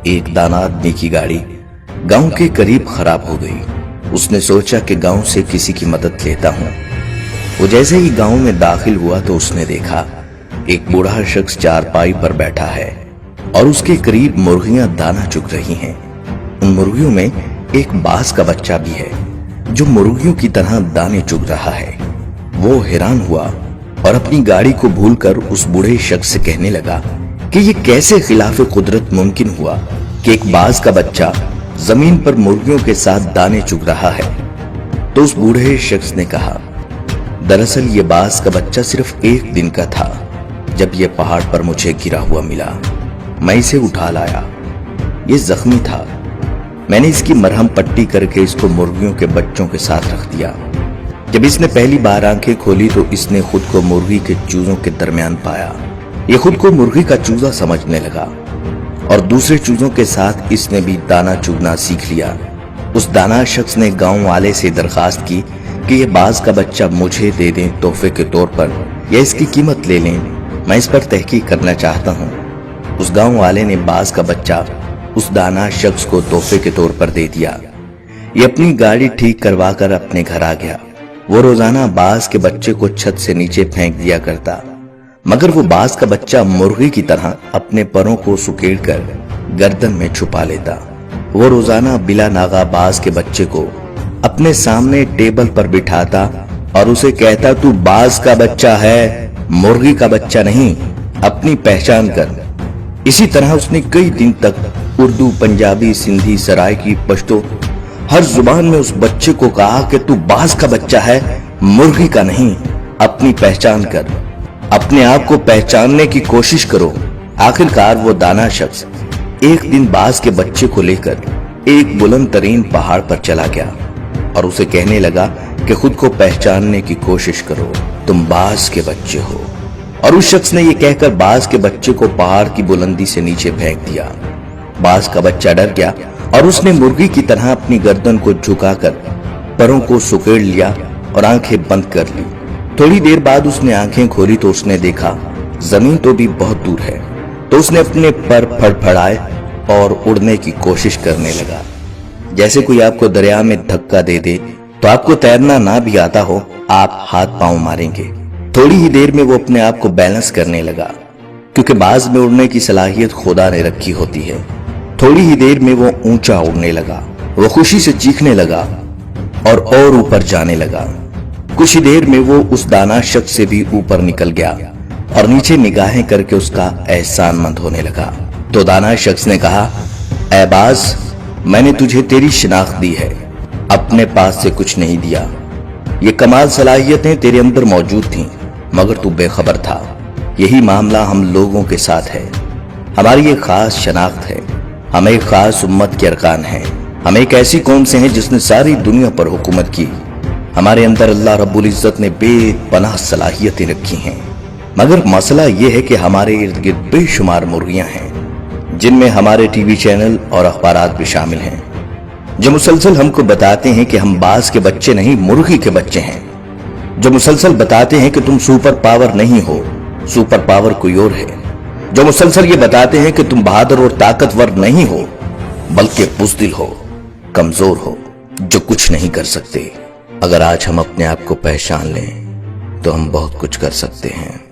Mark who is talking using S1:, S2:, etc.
S1: ایک दाना आदमी की गाड़ी गांव के करीब खराब हो गई। उसने सोचा कि गांव से किसी की मदद लेता हूं। वो जैसे ही गांव में दाखिल हुआ तो उसने देखा एक बूढ़ा शख्स चारपाई पर बैठा है और उसके करीब मुर्गियां दाना चुग रही हैं। उन मुर्गियों में एक बाज का बच्चा भी है जो मुर्गियों की तरह दाने चुग रहा है। वो हैरान हुआ और अपनी गाड़ी को भूलकर उस बूढ़े शख्स से कहने लगा कि ये कैसे खिलाफ कुदरत मुमकिन हुआ कि एक बाज का बच्चा जमीन पर मुर्गियों के साथ दाने चुग रहा है। तो उस बूढ़े शख्स ने कहा, दरअसल ये बाज का बच्चा सिर्फ एक दिन का था। जब ये पहाड़ पर मुझे गिरा हुआ मिला, मैं इसे उठा लाया। ये जख्मी था, मैंने इसकी मरहम पट्टी करके इसको मुर्गियों के बच्चों के साथ रख दिया। जब इसने पहली बार आंखें खोली तो इसने खुद को मुर्गी के चूजों के दरमियान पाया। ये खुद को मुर्गी का चूजा समझने लगा और दूसरे चूजों के साथ इसने भी दाना चुगना सीख लिया। उस दाना शख्स ने गांव वाले से दरखास्त की कि ये बाज का बच्चा मुझे दे दें तोहफे के तौर पर या इसकी कीमत ले लें, मैं इस पर तहकीक करना चाहता हूँ। उस गांव वाले ने बाज का बच्चा उस दाना शख्स को तोहफे के तौर पर दे दिया। ये अपनी गाड़ी ठीक करवा कर अपने घर आ गया। वो रोजाना बाज के बच्चे को छत से नीचे फेंक दिया करता, मगर वो बाज का बच्चा मुर्गी की तरह अपने परों को सुकेड़कर गर्दन में छुपा लेता। वो रोजाना बिला नागा बाज के बच्चे को अपने सामने टेबल पर बिठाता और उसे कहता, तू बाज का बच्चा है, मुर्गी का बच्चा नहीं, अपनी पहचान कर। इसी तरह उसने कई दिन तक उर्दू, पंजाबी, सिंधी, सराइकी, पश्तो हर जुबान में उस बच्चे को कहा कि तू बाज का बच्चा है, मुर्गी का नहीं, अपनी पहचान कर, अपने आप को पहचानने की कोशिश करो। आखिरकार वो दाना शख्स एक दिन बाज के बच्चे को लेकर एक बुलंद तरीन पहाड़ पर चला गया और उसे कहने लगा कि खुद को पहचानने की कोशिश करो, तुम बाज के बच्चे हो। और उस शख्स ने ये कहकर बाज के बच्चे को पहाड़ की बुलंदी से नीचे फेंक दिया। बाज का बच्चा डर गया और उसने मुर्गी की तरह अपनी गर्दन को झुकाकर परों को सुकेड़ लिया और आंखें बंद कर ली। थोड़ी देर बाद उसने आंखें खोली तो उसने देखा जमीन तो भी बहुत दूर है। तो उसने अपने पर फड़फड़ाए और उड़ने की कोशिश करने लगा। जैसे कोई आपको दरिया में धक्का दे दे तो आपको तैरना ना भी आता हो, आप हाथ पांव मारेंगे। थोड़ी ही देर में वो अपने आप को बैलेंस करने लगा, क्योंकि बाज में उड़ने की सलाहियत खुदा ने रखी होती है। थोड़ी ही देर में वो ऊंचा उड़ने लगा। वो खुशी से चीखने लगा और ऊपर जाने लगा। कुछ ही देर में वो उस दाना शख्स से भी ऊपर निकल गया और नीचे निगाहें करके उसका एहसानमंद होने लगा। तो दाना शख्स ने कहा, ऐ बाज, मैंने तुझे तेरी शिनाख्त दी है, अपने पास से कुछ नहीं दिया। ये कमाल सलाहियतें तेरे अंदर मौजूद थीं, मगर तू बेखबर था। यही मामला हम लोगों के साथ है। हमारी एक खास शनाख्त है, हम एक खास उम्मत के अरकान हैं। हम एक ऐसी कौम से हैं जिसने सारी दुनिया पर हुकूमत की। हमारे अंदर अल्लाह रब्बुल इज्जत ने बेपनाह सलाहियतें रखी हैं, मगर मसला ये है कि हमारे इर्द गिर्द बेशुमार मुर्गियां हैं, जिनमें हमारे टीवी चैनल और अखबारात भी शामिल हैं, जो मुसलसल हमको बताते हैं कि हम बाज के बच्चे नहीं, मुर्गी के बच्चे हैं। जो मुसलसल बताते हैं कि तुम सुपर पावर नहीं हो, सुपर पावर कोई और है। जो मुसलसल ये बताते हैं कि तुम बहादुर और ताकतवर नहीं हो, बल्कि बुज़दिल हो, कमजोर हो, जो कुछ नहीं कर सकते। अगर आज हम अपने आप को पहचान लें तो हम बहुत कुछ कर सकते हैं।